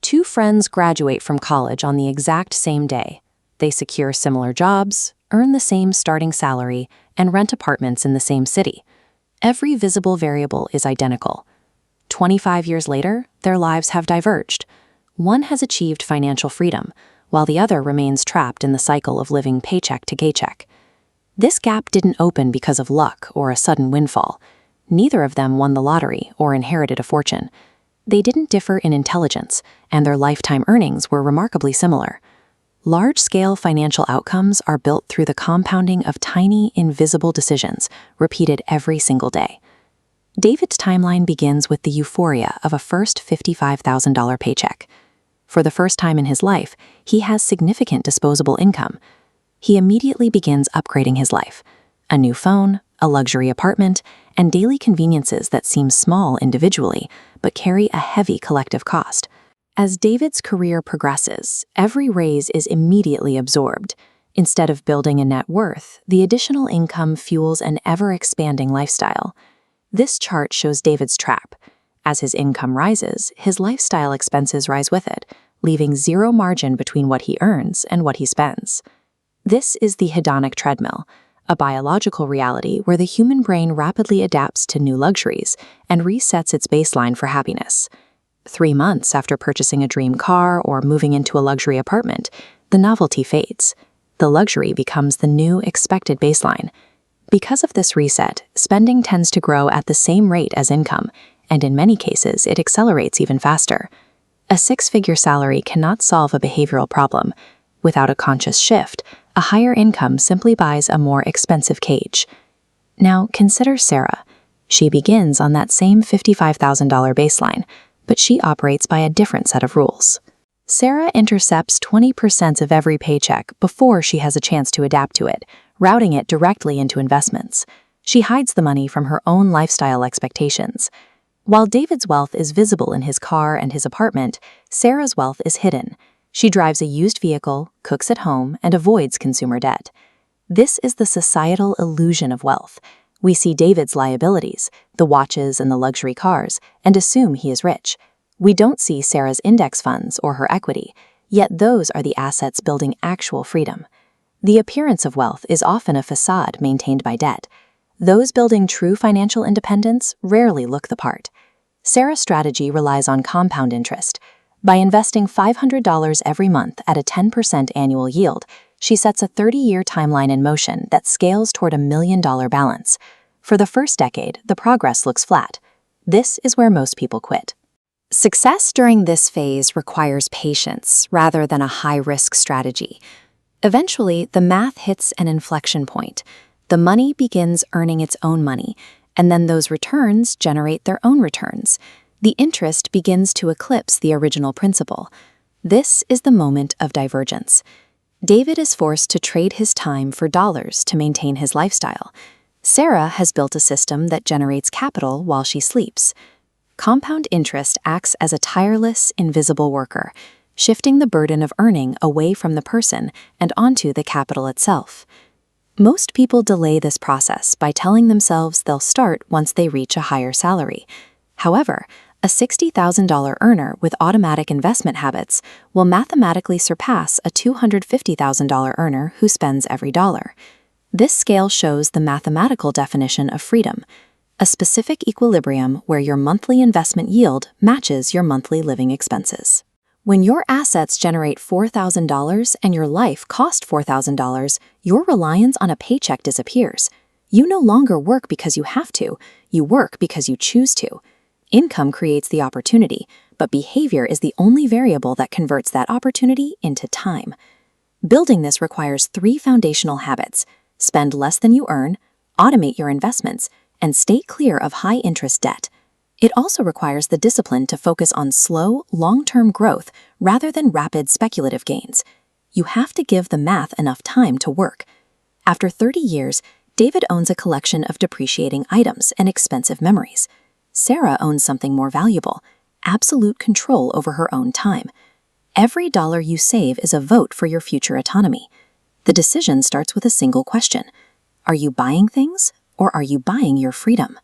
Two friends graduate from college on the exact same day. They secure similar jobs, earn the same starting salary, and rent apartments in the same city. Every visible variable is identical. 25 years later, their lives have diverged. One has achieved financial freedom, while the other remains trapped in the cycle of living paycheck to paycheck. This gap didn't open because of luck or a sudden windfall. Neither of them won the lottery or inherited a fortune. They didn't differ in intelligence, and their lifetime earnings were remarkably similar. Large-scale financial outcomes are built through the compounding of tiny, invisible decisions, repeated every single day. David's timeline begins with the euphoria of a first $55,000 paycheck. For the first time in his life, he has significant disposable income. He immediately begins upgrading his life. A new phone, a luxury apartment, and daily conveniences that seem small individually, but carry a heavy collective cost. As David's career progresses, every raise is immediately absorbed. Instead of building a net worth, the additional income fuels an ever-expanding lifestyle. This chart shows David's trap. As his income rises, his lifestyle expenses rise with it, leaving zero margin between what he earns and what he spends. This is the hedonic treadmill, a biological reality where the human brain rapidly adapts to new luxuries and resets its baseline for happiness. 3 months after purchasing a dream car or moving into a luxury apartment, the novelty fades. The luxury becomes the new expected baseline. Because of this reset, spending tends to grow at the same rate as income, and in many cases, it accelerates even faster. A 6-figure salary cannot solve a behavioral problem. Without a conscious shift, a higher income simply buys a more expensive cage. Now, consider Sarah. She begins on that same $55,000 baseline, but she operates by a different set of rules. Sarah intercepts 20% of every paycheck before she has a chance to adapt to it, routing it directly into investments. She hides the money from her own lifestyle expectations. While David's wealth is visible in his car and his apartment, Sarah's wealth is hidden. She drives a used vehicle, cooks at home, and avoids consumer debt. This is the societal illusion of wealth. We see David's liabilities, the watches and the luxury cars, and assume he is rich. We don't see Sarah's index funds or her equity, yet those are the assets building actual freedom. The appearance of wealth is often a facade maintained by debt. Those building true financial independence rarely look the part. Sarah's strategy relies on compound interest. By investing $500 every month at a 10% annual yield, she sets a 30-year timeline in motion that scales toward $1 million balance. For the first decade, the progress looks flat. This is where most people quit. Success during this phase requires patience rather than a high-risk strategy. Eventually, the math hits an inflection point. The money begins earning its own money, and then those returns generate their own returns. The interest begins to eclipse the original principal. This is the moment of divergence. David is forced to trade his time for dollars to maintain his lifestyle. Sarah has built a system that generates capital while she sleeps. Compound interest acts as a tireless, invisible worker, shifting the burden of earning away from the person and onto the capital itself. Most people delay this process by telling themselves they'll start once they reach a higher salary. However, a $60,000 earner with automatic investment habits will mathematically surpass a $250,000 earner who spends every dollar. This scale shows the mathematical definition of freedom, a specific equilibrium where your monthly investment yield matches your monthly living expenses. When your assets generate $4,000 and your life costs $4,000, your reliance on a paycheck disappears. You no longer work because you have to, you work because you choose to. Income creates the opportunity, but behavior is the only variable that converts that opportunity into time. Building this requires 3 foundational habits: spend less than you earn, automate your investments, and stay clear of high-interest debt. It also requires the discipline to focus on slow, long-term growth rather than rapid speculative gains. You have to give the math enough time to work. After 30 years, David owns a collection of depreciating items and expensive memories. Sarah owns something more valuable: absolute control over her own time. Every dollar you save is a vote for your future autonomy. The decision starts with a single question: are you buying things, or are you buying your freedom?